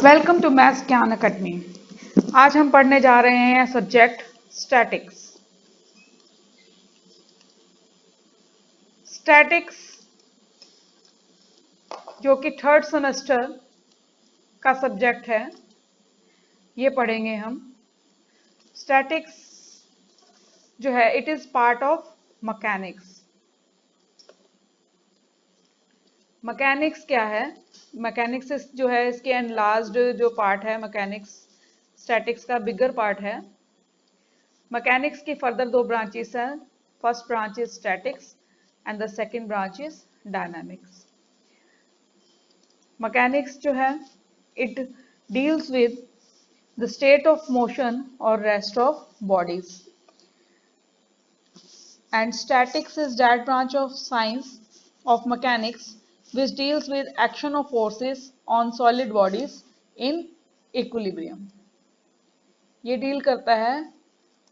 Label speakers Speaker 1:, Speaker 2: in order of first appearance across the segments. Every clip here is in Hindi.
Speaker 1: वेलकम टू मैथ्स ज्ञान अकेडमी। आज हम पढ़ने जा रहे हैं सब्जेक्ट स्टैटिक्स। स्टैटिक्स जो कि थर्ड सेमेस्टर का सब्जेक्ट है, ये पढ़ेंगे हम। स्टैटिक्स जो है it is part of mechanics. Mechanics क्या है? मैकेनिक्स जो है इसके एनलार्ज्ड जो पार्ट है, मैकेनिक्स स्टैटिक्स का बिगर पार्ट है। मैकेनिक्स की फर्दर दो ब्रांचेस हैं। First branch is statics and the second branch is dynamics. Mechanics जो है it deals with the state of motion और rest of bodies, and statics is that branch of science of mechanics which deals with action of forces on solid bodies in equilibrium। ये डील करता है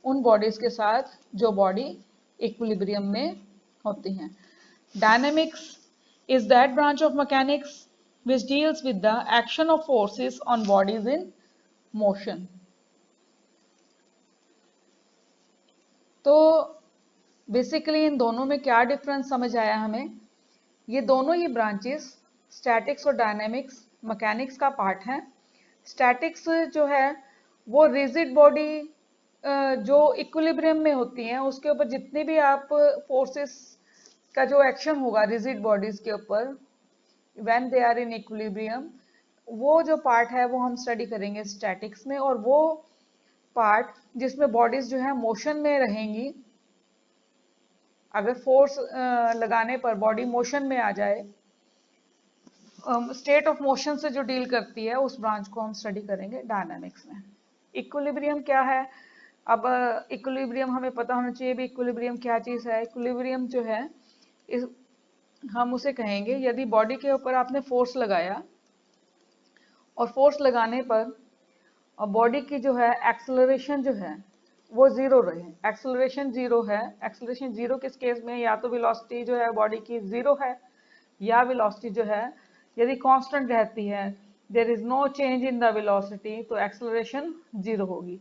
Speaker 1: उन बॉडीज के साथ जो बॉडी इक्विलिब्रियम में होती हैं। Dynamics is that branch of mechanics which deals with the action of forces on bodies in motion। तो बेसिकली इन दोनों में क्या डिफरेंस समझ आया हमें? ये दोनों ही ब्रांचेस स्टैटिक्स और डायनेमिक्स मैकेनिक्स का पार्ट है। स्टैटिक्स जो है वो रिजिड बॉडी जो इक्विलिब्रियम में होती हैं उसके ऊपर जितनी भी आप फोर्सेस का जो एक्शन होगा रिजिड बॉडीज के ऊपर when they are in equilibrium, वो जो पार्ट है वो हम स्टडी करेंगे स्टैटिक्स में। और वो पार्ट जिसमें बॉडीज जो है मोशन में रहेंगी, अगर फोर्स लगाने पर बॉडी मोशन में आ जाए, स्टेट ऑफ मोशन से जो डील करती है, उस ब्रांच को हम स्टडी करेंगे डायनामिक्स में। इक्विलिब्रियम क्या है? अब इक्विलिब्रियम हमें पता होना चाहिए भी इक्विलिब्रियम क्या चीज है। इक्विलिब्रियम जो है हम उसे कहेंगे यदि बॉडी के ऊपर आपने फोर्स लगाया और फोर्स लगाने पर बॉडी की जो है एक्सेलरेशन जो है वो जीरो रहे। एक्सेलरेशन जीरो है। एक्सेलरेशन जीरो किस केस में? या तो वेलोसिटी जो है बॉडी की जीरो है, या वेलोसिटी जो है यदि कांस्टेंट रहती है, there is no change in the velocity, तो एक्सेलरेशन जीरो होगी।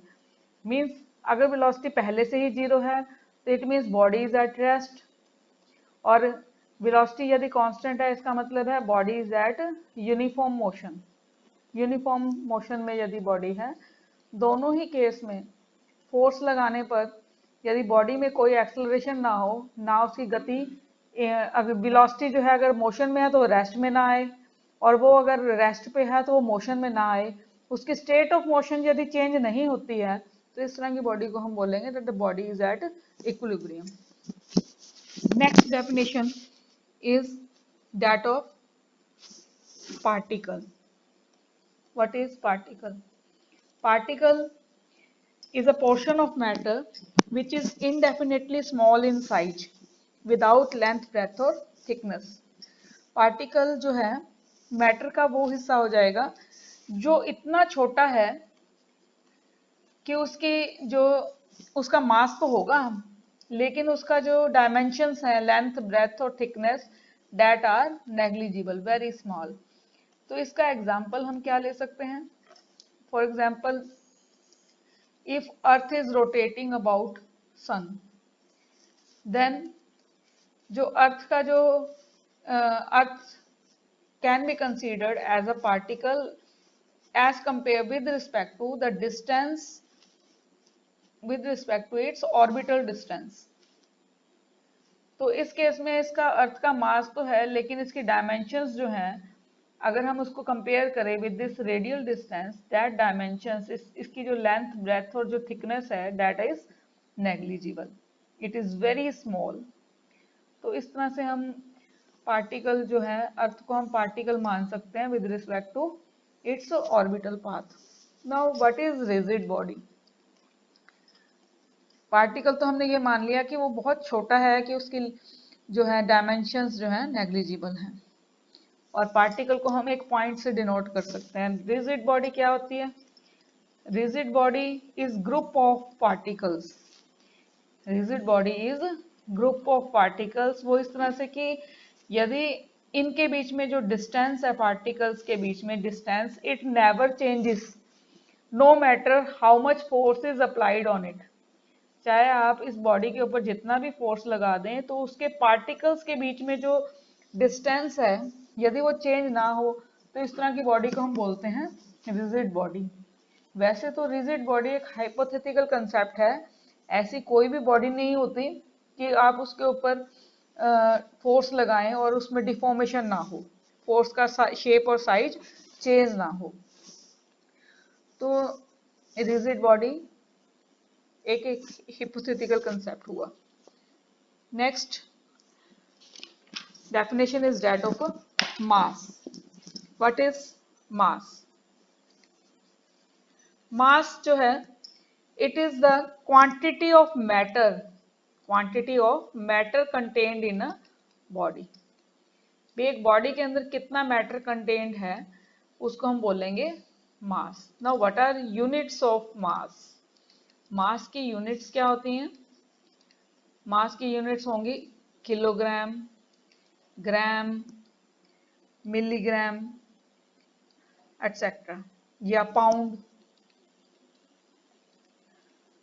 Speaker 1: मींस अगर वेलोसिटी पहले से ही जीरो है तो it means body is at rest, और वेलोसिटी यदि कांस्टेंट है इसका मतलब है body is at uniform motion. Uniform motion में यदि बॉडी है, दोनों ही केस में फोर्स लगाने पर यदि बॉडी में कोई एक्सेलरेशन ना हो, ना उसकी गति, अगर वेलोसिटी जो है अगर मोशन में है तो रेस्ट में ना आए, और वो अगर रेस्ट पे है तो वो मोशन में ना आए, उसकी स्टेट ऑफ मोशन यदि चेंज नहीं होती है, तो इस तरह की बॉडी को हम बोलेंगे that the body is at equilibrium. Next definition is that of particle. What is particle? Particle is a portion of matter which is indefinitely small in size without length, breadth or thickness। Particle जो है मैटर का वो हिस्सा हो जाएगा जो इतना छोटा है कि उसका मास तो होगा, लेकिन उसका जो डायमेंशंस हैं, लेंथ, ब्रेथ और thickness, that are negligible, very small. तो इसका एग्जाम्पल हम क्या ले सकते हैं? For example, if earth is rotating about sun, then जो अर्थ का जो अर्थ can be considered as a particle as compared with respect to the distance, with respect to its orbital distance। तो इस केस में इसका अर्थ का मास तो है, लेकिन इसकी डायमेंशंस जो हैं अगर हम उसको कंपेयर करें with this radial distance, that dimensions, इसकी जो लेंथ, ब्रेथ और जो थिकनेस है, that is negligible, it is very small. तो इस तरह से हम पार्टिकल जो है, अर्थ को हम पार्टिकल मान सकते हैं with respect to its orbital path. Now what is rigid body? Particle तो हमने ये मान लिया कि वो बहुत छोटा है, कि उसकी जो है डायमेंशंस जो है नेग्लिजिबल हैं, और पार्टिकल को हम एक पॉइंट से डिनोट कर सकते हैं। रिजिड बॉडी क्या होती है? Rigid body is group of particles. Rigid body is group of particles. वो इस तरह से कि यदि इनके बीच में जो डिस्टेंस है, पार्टिकल्स के बीच में distance, it never changes no matter how much force is applied on it. चाहे आप इस बॉडी के ऊपर जितना भी फोर्स लगा दें, तो उसके पार्टिकल्स के बीच में जो डिस्टेंस है, यदि वो चेंज ना हो, तो इस तरह की बॉडी को हम बोलते हैं रिजिड बॉडी। वैसे तो रिजिड बॉडी एक हाइपोथेटिकल कंसेप्ट है, ऐसी कोई भी बॉडी नहीं होती कि आप उसके ऊपर फोर्स लगाएं और उसमें डिफॉर्मेशन ना हो, फोर्स का शेप और साइज चेंज ना हो। तो रिजिड बॉडी एक हाइपोथेटिकल कंसेप्ट हुआ। Next definition is that of a mass. What is mass? Mass जो है, it is the quantity of matter contained in a body. भी एक बॉडी के अंदर कितना मैटर कंटेन्ड है, उसको हम बोलेंगे mass. Now what are units of mass? Mass की यूनिट्स क्या होती हैं? मास की यूनिट्स होंगी किलोग्राम, ग्राम, मिलीग्राम एटसेट्रा, या पाउंड।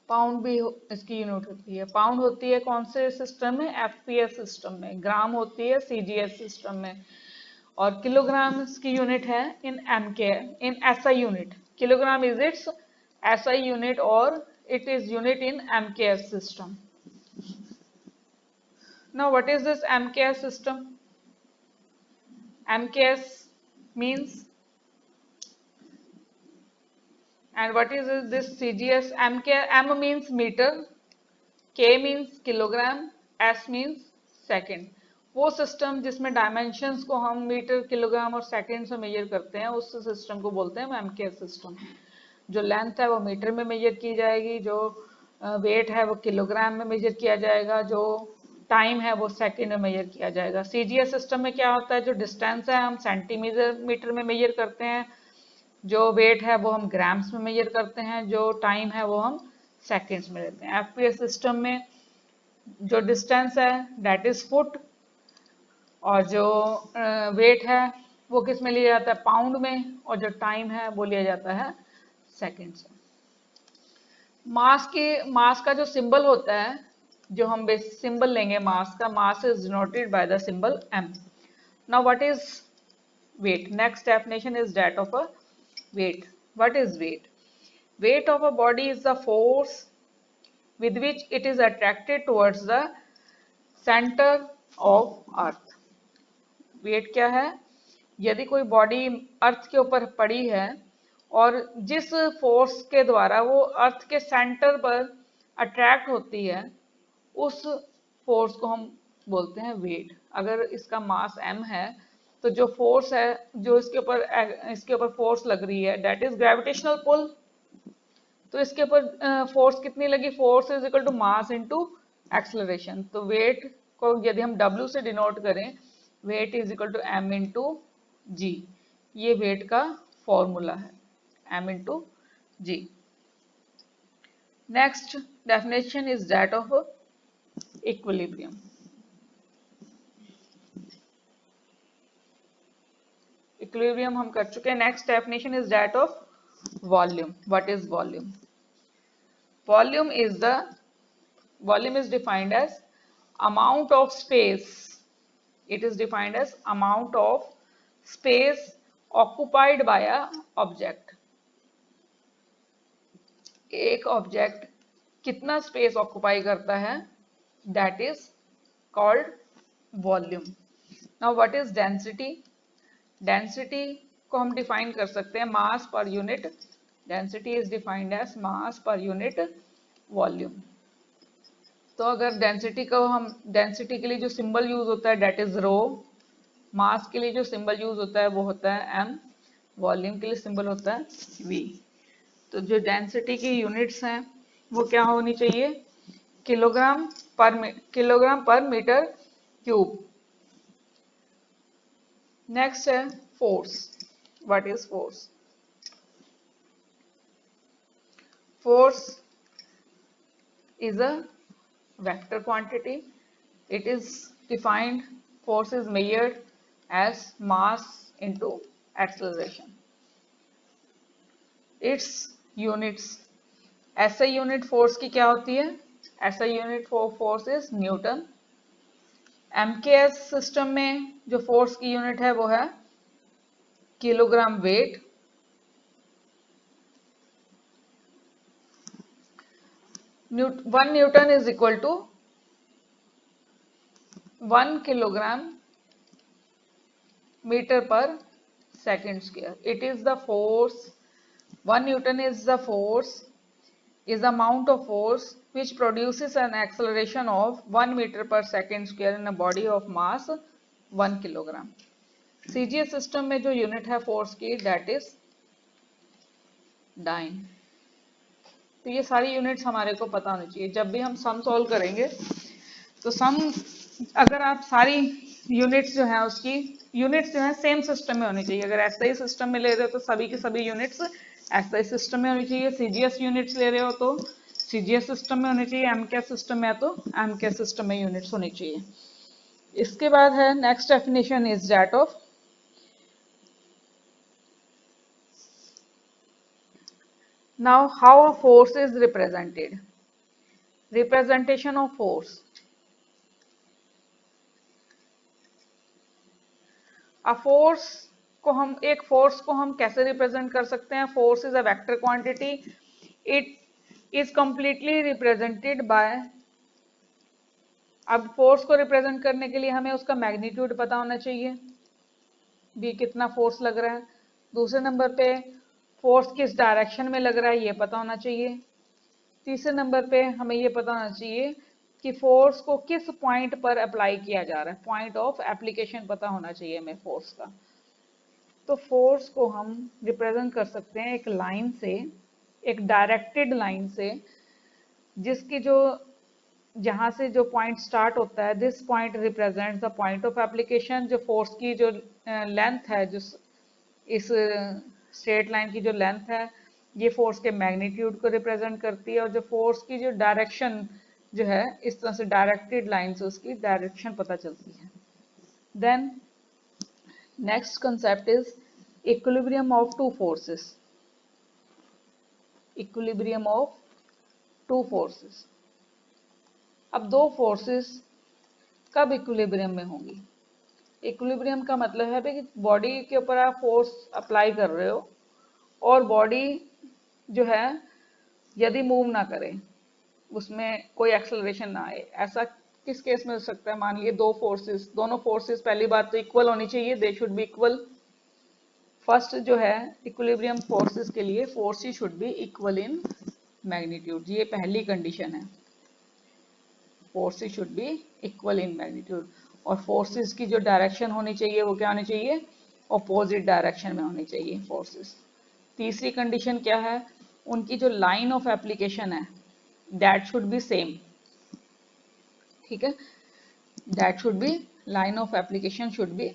Speaker 1: पाउंड भी इसकी यूनिट होती है। पाउंड होती है कौन से सिस्टम में? एफपीएस सिस्टम में। ग्राम होती है सीजीएस सिस्टम में। और किलोग्राम की यूनिट है in MK, in SI unit. Kilogram is its SI unit और it is unit in MKS system. Now what is this MKS system? MKS means, and what is this CGS? M means meter, K means kilogram, S means second। वो सिस्टम जिसमें डायमेंशंस को हम मीटर, किलोग्राम और सेकंड से मेजर करते हैं, उस सिस्टम को बोलते हैं MKS सिस्टम। जो लेंथ है वो मीटर में मेजर की जाएगी, जो वेट है वो किलोग्राम में मेजर किया जाएगा, जो टाइम है वो सेकंड में मेजर किया जाएगा। सीजीएस सिस्टम में क्या होता है? जो डिस्टेंस है हम सेंटीमीटर में मेजर करते हैं, जो वेट है वो हम ग्राम्स में मेजर करते हैं, जो टाइम है वो हम सेकंड्स में लेते हैं। एफपीएस सिस्टम में जो डिस्टेंस है दैट इज फुट, और जो वेट है वो किस में लिया जाता है? पाउंड में, और जो टाइम है वो लिया जाता है सेकंड्स में। मास का जो सिंबल होता है, जो हम बेस सिंबल लेंगे मास का, mass is denoted by the symbol m। Now what is weight? Next definition is that of a weight. What is weight? Weight of a body is the force with which it is attracted towards the center of earth. weight क्या है? यदि कोई बॉडी अर्थ के ऊपर पड़ी है और जिस फोर्स के द्वारा वो अर्थ के सेंटर पर अट्रैक्ट होती है, उस फोर्स को हम बोलते हैं वेट। अगर इसका मास m है, तो जो फोर्स है, जो इसके ऊपर फोर्स लग रही है, दैट इज ग्रेविटेशनल पुल। तो इसके ऊपर फोर्स कितनी लगी? Force is equal to mass into acceleration. तो वेट को यदि हम W से डिनोट करें, weight is equal to m into g. ये वेट का फॉर्मूला है, m into g. Next definition is that of equilibrium. Equilibrium हम कर चुके हैं। Next definition is that of volume. What is volume? Volume is defined as amount of space. It is defined as amount of space occupied by a object. एक ऑब्जेक्ट कितना स्पेस ऑक्यूपाई करता है, that is called volume. Now what is density? Density को हम डिफाइन कर सकते हैं mass per unit. Density is defined as mass per unit volume. तो अगर डेंसिटी के लिए जो सिंबल यूज होता है दैट इज रो, मास के लिए जो सिंबल यूज होता है वो होता है m, वॉल्यूम के लिए सिंबल होता है v। तो जो डेंसिटी की यूनिट्स हैं वो क्या होनी चाहिए? किलोग्राम पर मीटर क्यूब। नेक्स्ट है force. What is force? Force is a vector quantity. It is defined, force is measured as mass into acceleration. Its units, SI unit force की क्या होती है? SI unit for force is newton. MKS system में जो फोर्स की यूनिट है वो है kilogram weight. One newton is equal to 1 kilogram meter per second square. It is the force, 1 Newton is the force, is the amount of force which produces an acceleration of 1 meter per second square in a body of mass 1 kilogram. CGS system में जो unit है force की that is dyne. तो ये सारी units हमारे को पता होनी चाहिए. जब भी हम sum solve करेंगे तो sum अगर आप सारी यूनिट्स जो है उसकी यूनिट्स जो है सेम सिस्टम में होनी चाहिए. अगर एसआई सिस्टम में ले रहे हो तो सभी की सभी यूनिट्स एसआई सिस्टम में होनी चाहिए. सीजीएस यूनिट्स ले रहे हो तो सीजीएस सिस्टम में होनी चाहिए. एमकेएस सिस्टम में है तो एमकेएस सिस्टम में यूनिट्स होनी चाहिए. इसके बाद है next definition is that of now how a force is represented. Representation of force. Force को हम एक फोर्स को हम कैसे रिप्रेजेंट कर सकते हैं? Force is a vector quantity. It is completely represented by. अब फोर्स को रिप्रेजेंट करने के लिए हमें उसका मैग्नीट्यूड पता होना चाहिए, भी कितना फोर्स लग रहा है. दूसरे नंबर पे फोर्स किस डायरेक्शन में लग रहा है ये पता होना चाहिए. तीसरे नंबर पे हमें ये पता होना चाहिए कि फोर्स को किस पॉइंट पर अप्लाई किया जा रहा है. पॉइंट ऑफ एप्लीकेशन पता होना चाहिए हमें फोर्स का. तो फोर्स को हम रिप्रेजेंट कर सकते हैं एक लाइन से, एक डायरेक्टेड लाइन से, जिसकी जो जहां से जो पॉइंट स्टार्ट होता है, this point represents the point of application. जो फोर्स की जो लेंथ है, जो इस स्ट्रेट लाइन की जो लेंथ है, ये फोर्स के मैग्नीट्यूड को रिप्रेजेंट करती है. और जो फोर्स की जो डायरेक्शन जो है, इस तरह से डायरेक्टेड लाइन से उसकी डायरेक्शन पता चलती है. Then next concept is equilibrium of two forces. Equilibrium of two forces. अब दो फोर्सेस कब इक्विलिब्रियम में होंगी? इक्विलिब्रियम का मतलब है कि बॉडी के ऊपर आप फोर्स अप्लाई कर रहे हो और बॉडी जो है यदि मूव ना करे, उसमें कोई एक्सेलरेशन ना आए. ऐसा किस केस में हो सकता है? मान लिए दो फोर्सेस, दोनों फोर्सेस पहली बात तो इक्वल होनी चाहिए. They should be equal. First जो है इक्विलिब्रियम फोर्सेस के लिए force should be equal in magnitude. ये पहली कंडीशन है. Forces should be equal in magnitude. और फोर्सेस की जो डायरेक्शन होनी चाहिए वो क्या होनी चाहिए? ऑपोजिट डायरेक्शन में होनी चाहिए फोर्सेस. तीसरी कंडीशन क्या है? उनकी जो लाइन ऑफ एप्लीकेशन है दैट शुड बी सेम. ठीक है, that should be, line of application should be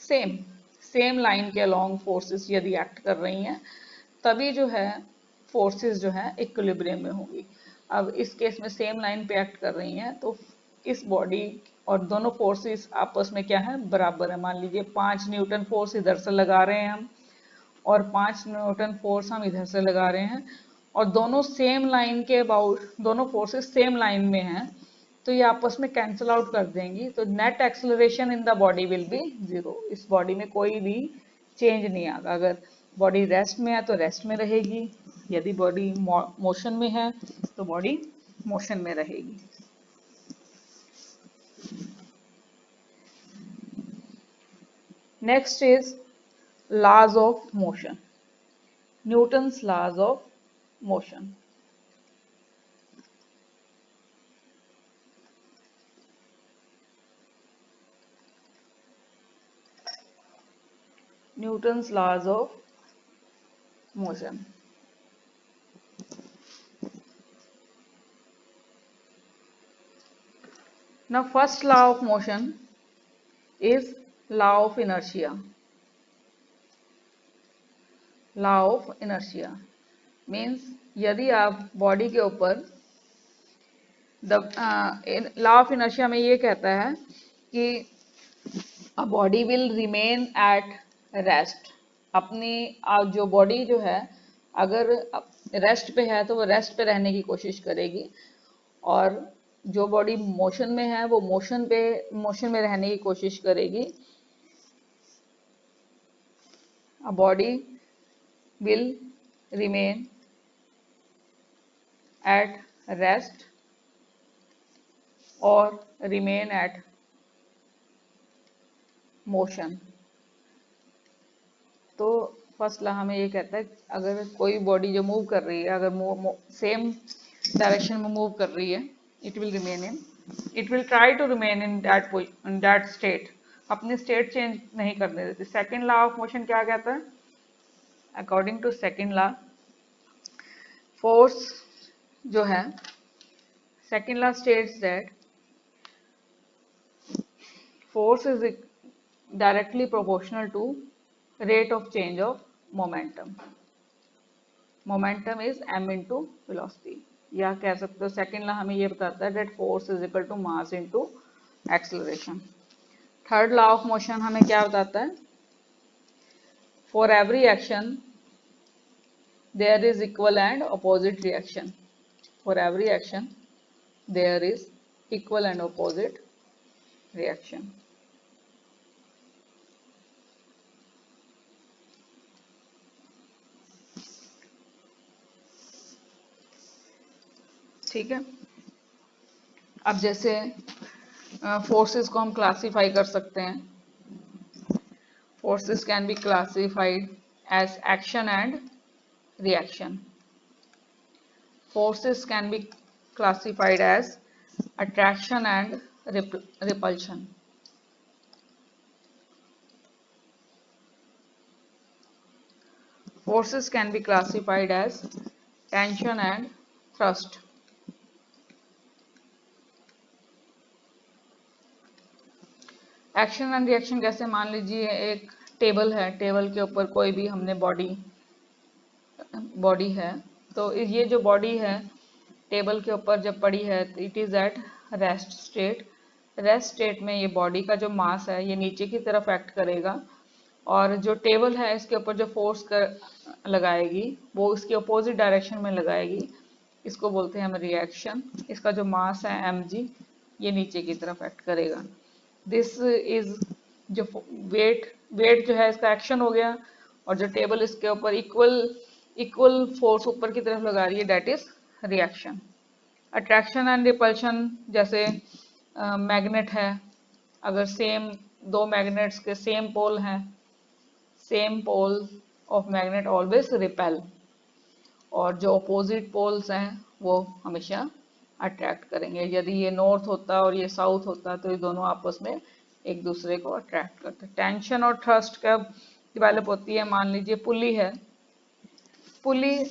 Speaker 1: same. Same line के अलोंग फोर्सेस यदि एक्ट कर रही हैं तभी जो है फोर्सेस जो है इक्विलिब्रियम में होगी. अब इस केस में सेम लाइन पे एक्ट कर रही हैं तो इस बॉडी और दोनों फोर्सेस आपस में क्या है? बराबर है. मान लीजिए 5 न्यूटन फोर्स इधर से लगा रहे हैं हम और 5 न्यूटन फोर्स हम इधर से लगा रहे हैं और दोनों सेम लाइन के अबाउट, दोनों फोर्सेस सेम लाइन में हैं तो ये आपस में कैंसिल आउट कर देंगी. तो net acceleration in the body will be zero. इस बॉडी में कोई भी चेंज नहीं आएगा. अगर बॉडी रेस्ट में है तो रेस्ट में रहेगी, यदि बॉडी मोशन में है तो बॉडी मोशन में रहेगी. Next is laws of motion. Newton's laws of motion. Newton's laws of motion. Now first law of motion is law of inertia. Law of inertia means यदि आप बॉडी के ऊपर लॉ ऑफ इनर्शिया में ये कहता है कि a body will remain at rest. अपनी जो बॉडी जो है अगर रेस्ट पे है तो वो रेस्ट पे रहने की कोशिश करेगी, और जो बॉडी मोशन में है वो मोशन में रहने की कोशिश करेगी। A body will remain at rest और रिमेन एट मोशन। तो फर्स्ट ला हमें ये कहता है अगर कोई बॉडी जो मूव कर रही है, अगर सेम डायरेक्शन में मूव कर रही है, it will try to remain in that state. अपनी स्टेट चेंज नहीं करने देती। सेकेंड लॉ ऑफ मोशन क्या कहता है? According to second law, force जो है, second law states that force is directly proportional to rate of change of momentum. Momentum is m into velocity। या कह सकते हो सेकेंड लॉ हमें ये बताता है that force is equal to mass into acceleration। Third law of motion हमें क्या बताता है? For every action there is equal and opposite reaction। For every action there is equal and opposite reaction। ठीक है। अब जैसे फोर्सेस को हम क्लासीफाई कर सकते हैं। Forces can be classified as action and reaction. Forces can be classified as attraction and repulsion. Forces can be classified as tension and thrust। Action and reaction कैसे? मान लीजिए एक टेबल है, टेबल के ऊपर कोई भी हमने बॉडी है, तो ये जो बॉडी है टेबल के ऊपर जब पड़ी है, it is at rest state. Rest state में ये बॉडी का जो मास है ये नीचे की तरफ एक्ट करेगा, और जो टेबल है इसके ऊपर जो फोर्स लगाएगी वो इसके अपोजिट डायरेक्शन में लगाएगी। इसको बोलते हैं हम रिएक्शन। इसका जो मास है mg, ये नीचे की तरफ एक्ट करेगा। दिस इज जो वेट जो है इसका एक्शन हो गया, और जो टेबल इसके ऊपर इक्वल फोर्स ऊपर की तरफ लगा रही है, that is reaction. Attraction and repulsion जैसे मैग्नेट है, अगर दो मैग्नेट्स के सेम पोल हैं, same pole of magnet always repel, और जो अपोजिट पोल्स हैं वो हमेशा अट्रैक्ट करेंगे। यदि ये नॉर्थ होता और ये साउथ होता तो ये दोनों आपस में एक दूसरे को अट्रैक्ट करते। टेंशन और थ्रस्ट कब डेवलप होती है? मान लीजिए पुली है, पुली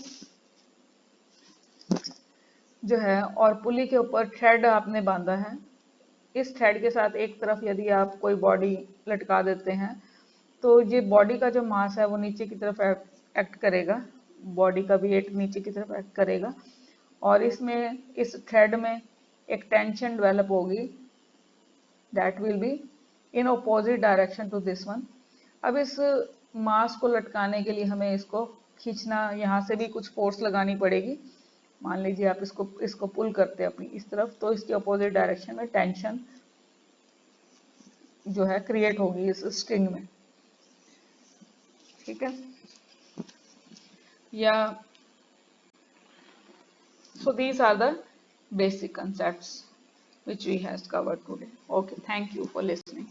Speaker 1: जो है और पुली के ऊपर थ्रेड आपने बांधा है। इस थ्रेड के साथ एक तरफ यदि आप कोई बॉडी लटका देते हैं तो ये बॉडी का जो मास है वो नीचे की तरफ एक्ट करेगा, बॉडी का वेट नीचे की तरफ एक्ट करेगा, और इसमें इस थ्रेड में एक टेंशन डेवलप होगी, that will be in opposite direction to this one. अब इस मास को लटकाने के लिए हमें इसको खींचना, यहाँ से भी कुछ फोर्स लगानी पड़ेगी। मान लीजिए आप इसको पुल करते हैं अपनी इस तरफ, तो इसके अपोजिट डायरेक्शन में टेंशन जो है क्रिएट होगी इस स्ट्रिंग में। ठीक है, या so these are the basic concepts which we has covered today. Okay, thank you for listening.